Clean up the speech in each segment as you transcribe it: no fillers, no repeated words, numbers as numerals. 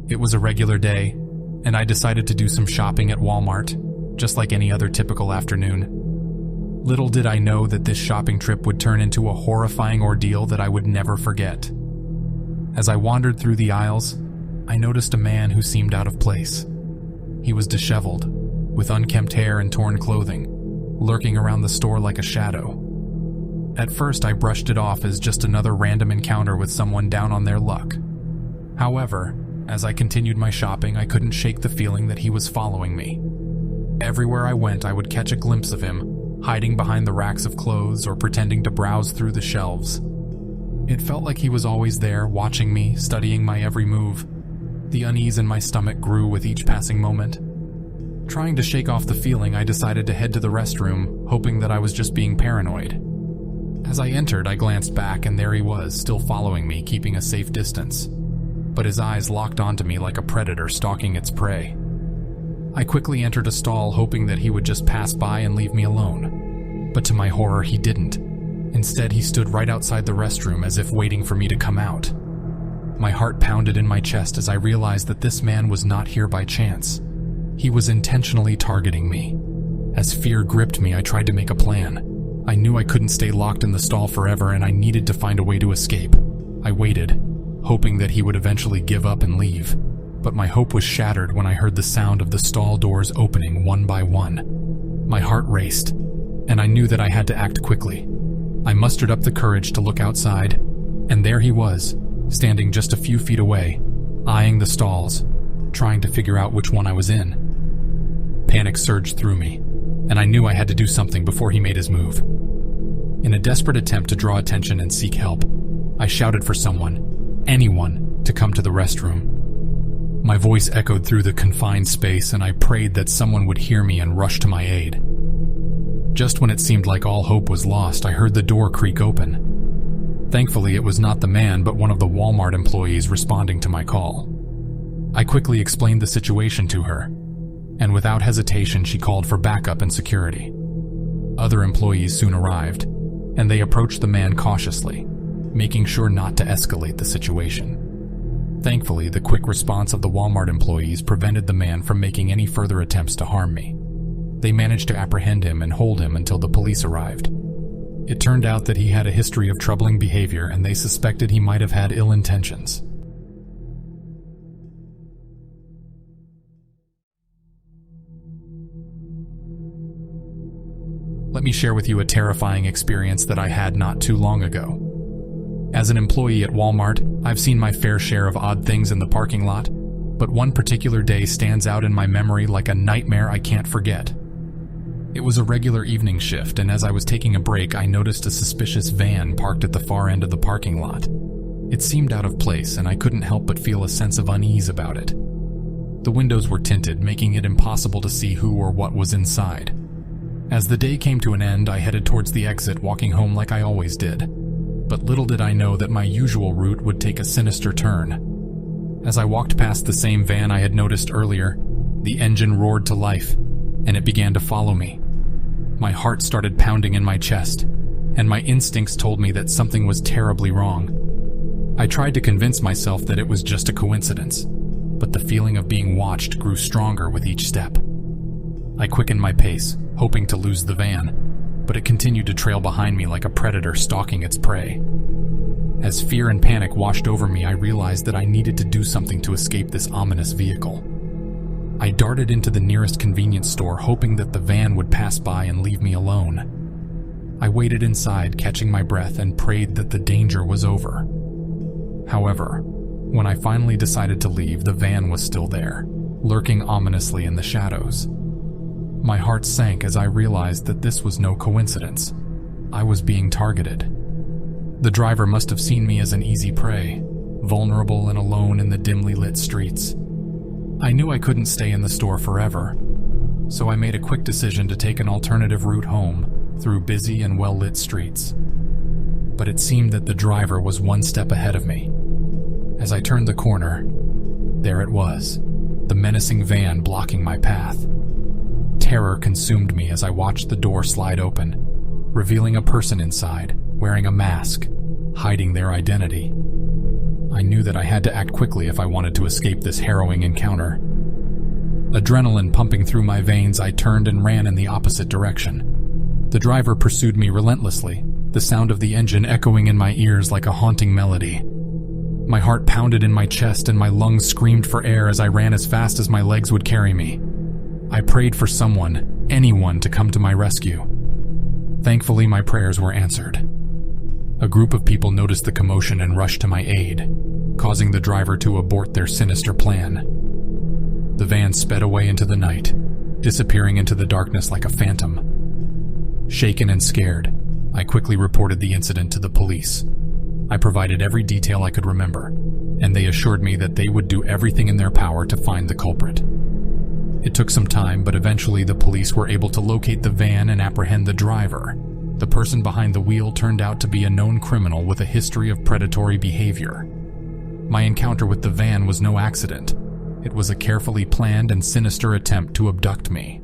It was a regular day, and I decided to do some shopping at Walmart, just like any other typical afternoon. Little did I know that this shopping trip would turn into a horrifying ordeal that I would never forget. As I wandered through the aisles, I noticed a man who seemed out of place. He was disheveled, with unkempt hair and torn clothing, lurking around the store like a shadow. At first, I brushed it off as just another random encounter with someone down on their luck. However, as I continued my shopping, I couldn't shake the feeling that he was following me. Everywhere I went, I would catch a glimpse of him, hiding behind the racks of clothes or pretending to browse through the shelves. It felt like he was always there, watching me, studying my every move. The unease in my stomach grew with each passing moment. Trying to shake off the feeling, I decided to head to the restroom, hoping that I was just being paranoid. As I entered, I glanced back, and there he was, still following me, keeping a safe distance. But his eyes locked onto me like a predator stalking its prey. I quickly entered a stall, hoping that he would just pass by and leave me alone. But to my horror, he didn't. Instead, he stood right outside the restroom as if waiting for me to come out. My heart pounded in my chest as I realized that this man was not here by chance. He was intentionally targeting me. As fear gripped me, I tried to make a plan. I knew I couldn't stay locked in the stall forever, and I needed to find a way to escape. I waited, hoping that he would eventually give up and leave. But my hope was shattered when I heard the sound of the stall doors opening one by one. My heart raced, and I knew that I had to act quickly. I mustered up the courage to look outside, and there he was, standing just a few feet away, eyeing the stalls, trying to figure out which one I was in. Panic surged through me, and I knew I had to do something before he made his move. In a desperate attempt to draw attention and seek help, I shouted for someone, anyone, to come to the restroom. My voice echoed through the confined space, and I prayed that someone would hear me and rush to my aid. Just when it seemed like all hope was lost, I heard the door creak open. Thankfully, it was not the man, but one of the Walmart employees responding to my call. I quickly explained the situation to her, and without hesitation, she called for backup and security. Other employees soon arrived, and they approached the man cautiously, making sure not to escalate the situation. Thankfully, the quick response of the Walmart employees prevented the man from making any further attempts to harm me. They managed to apprehend him and hold him until the police arrived. It turned out that he had a history of troubling behavior, and they suspected he might have had ill intentions. Let me share with you a terrifying experience that I had not too long ago. As an employee at Walmart, I've seen my fair share of odd things in the parking lot, but one particular day stands out in my memory like a nightmare I can't forget. It was a regular evening shift, and as I was taking a break, I noticed a suspicious van parked at the far end of the parking lot. It seemed out of place, and I couldn't help but feel a sense of unease about it. The windows were tinted, making it impossible to see who or what was inside. As the day came to an end, I headed towards the exit, walking home like I always did. But little did I know that my usual route would take a sinister turn. As I walked past the same van I had noticed earlier, the engine roared to life, and it began to follow me. My heart started pounding in my chest, and my instincts told me that something was terribly wrong. I tried to convince myself that it was just a coincidence, but the feeling of being watched grew stronger with each step. I quickened my pace, hoping to lose the van, but it continued to trail behind me like a predator stalking its prey. As fear and panic washed over me, I realized that I needed to do something to escape this ominous vehicle. I darted into the nearest convenience store, hoping that the van would pass by and leave me alone. I waited inside, catching my breath, and prayed that the danger was over. However, when I finally decided to leave, the van was still there, lurking ominously in the shadows. My heart sank as I realized that this was no coincidence. I was being targeted. The driver must have seen me as an easy prey, vulnerable and alone in the dimly lit streets. I knew I couldn't stay in the store forever, so I made a quick decision to take an alternative route home through busy and well-lit streets. But it seemed that the driver was one step ahead of me. As I turned the corner, there it was, the menacing van blocking my path. Terror consumed me as I watched the door slide open, revealing a person inside, wearing a mask, hiding their identity. I knew that I had to act quickly if I wanted to escape this harrowing encounter. Adrenaline pumping through my veins, I turned and ran in the opposite direction. The driver pursued me relentlessly, the sound of the engine echoing in my ears like a haunting melody. My heart pounded in my chest and my lungs screamed for air as I ran as fast as my legs would carry me. I prayed for someone, anyone, to come to my rescue. Thankfully, my prayers were answered. A group of people noticed the commotion and rushed to my aid, causing the driver to abort their sinister plan. The van sped away into the night, disappearing into the darkness like a phantom. Shaken and scared, I quickly reported the incident to the police. I provided every detail I could remember, and they assured me that they would do everything in their power to find the culprit. It took some time, but eventually the police were able to locate the van and apprehend the driver. The person behind the wheel turned out to be a known criminal with a history of predatory behavior. My encounter with the van was no accident. It was a carefully planned and sinister attempt to abduct me.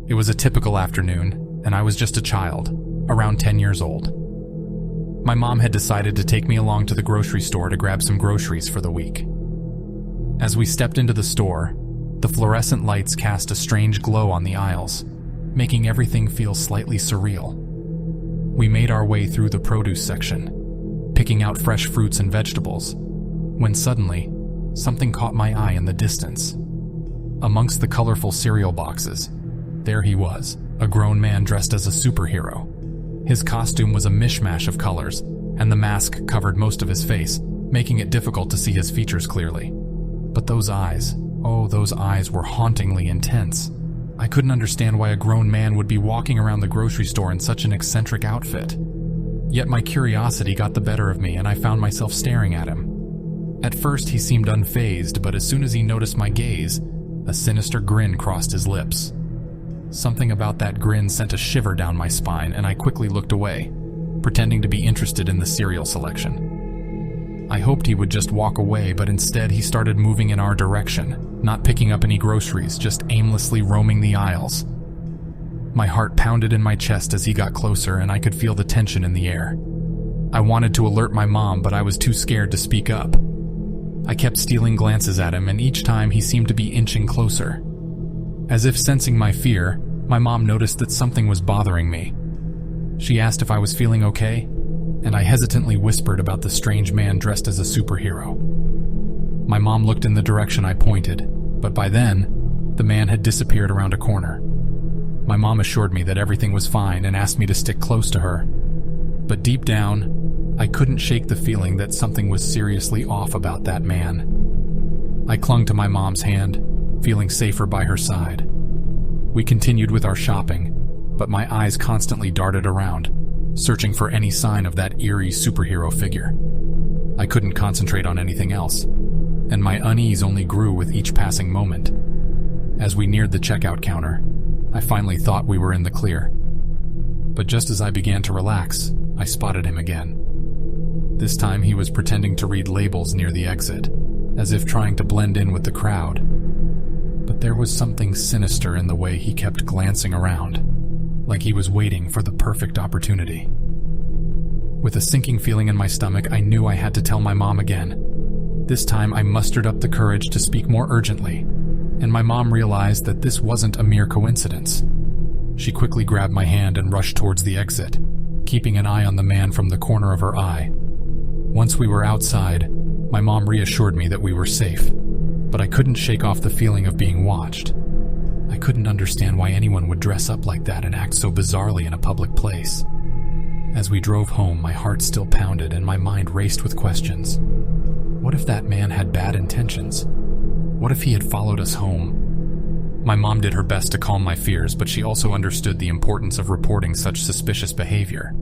It was a typical afternoon, and I was just a child, around 10 years old. My mom had decided to take me along to the grocery store to grab some groceries for the week. As we stepped into the store, the fluorescent lights cast a strange glow on the aisles, making everything feel slightly surreal. We made our way through the produce section, picking out fresh fruits and vegetables, when suddenly, something caught my eye in the distance. Amongst the colorful cereal boxes, there he was, a grown man dressed as a superhero. His costume was a mishmash of colors, and the mask covered most of his face, making it difficult to see his features clearly. But those eyes, oh, those eyes were hauntingly intense. I couldn't understand why a grown man would be walking around the grocery store in such an eccentric outfit. Yet my curiosity got the better of me, and I found myself staring at him. At first he seemed unfazed, but as soon as he noticed my gaze, a sinister grin crossed his lips. Something about that grin sent a shiver down my spine, and I quickly looked away, pretending to be interested in the cereal selection. I hoped he would just walk away, but instead he started moving in our direction, not picking up any groceries, just aimlessly roaming the aisles. My heart pounded in my chest as he got closer, and I could feel the tension in the air. I wanted to alert my mom, but I was too scared to speak up. I kept stealing glances at him, and each time he seemed to be inching closer. As if sensing my fear, my mom noticed that something was bothering me. She asked if I was feeling okay, and I hesitantly whispered about the strange man dressed as a superhero. My mom looked in the direction I pointed, but by then, the man had disappeared around a corner. My mom assured me that everything was fine and asked me to stick close to her. But deep down, I couldn't shake the feeling that something was seriously off about that man. I clung to my mom's hand, feeling safer by her side. We continued with our shopping, but my eyes constantly darted around, searching for any sign of that eerie superhero figure. I couldn't concentrate on anything else, and my unease only grew with each passing moment. As we neared the checkout counter, I finally thought we were in the clear. But just as I began to relax, I spotted him again. This time he was pretending to read labels near the exit, as if trying to blend in with the crowd. But there was something sinister in the way he kept glancing around, like he was waiting for the perfect opportunity. With a sinking feeling in my stomach, I knew I had to tell my mom again. This time I mustered up the courage to speak more urgently, and my mom realized that this wasn't a mere coincidence. She quickly grabbed my hand and rushed towards the exit, keeping an eye on the man from the corner of her eye. Once we were outside, my mom reassured me that we were safe, but I couldn't shake off the feeling of being watched. I couldn't understand why anyone would dress up like that and act so bizarrely in a public place. As we drove home, my heart still pounded and my mind raced with questions. What if that man had bad intentions? What if he had followed us home? My mom did her best to calm my fears, but she also understood the importance of reporting such suspicious behavior.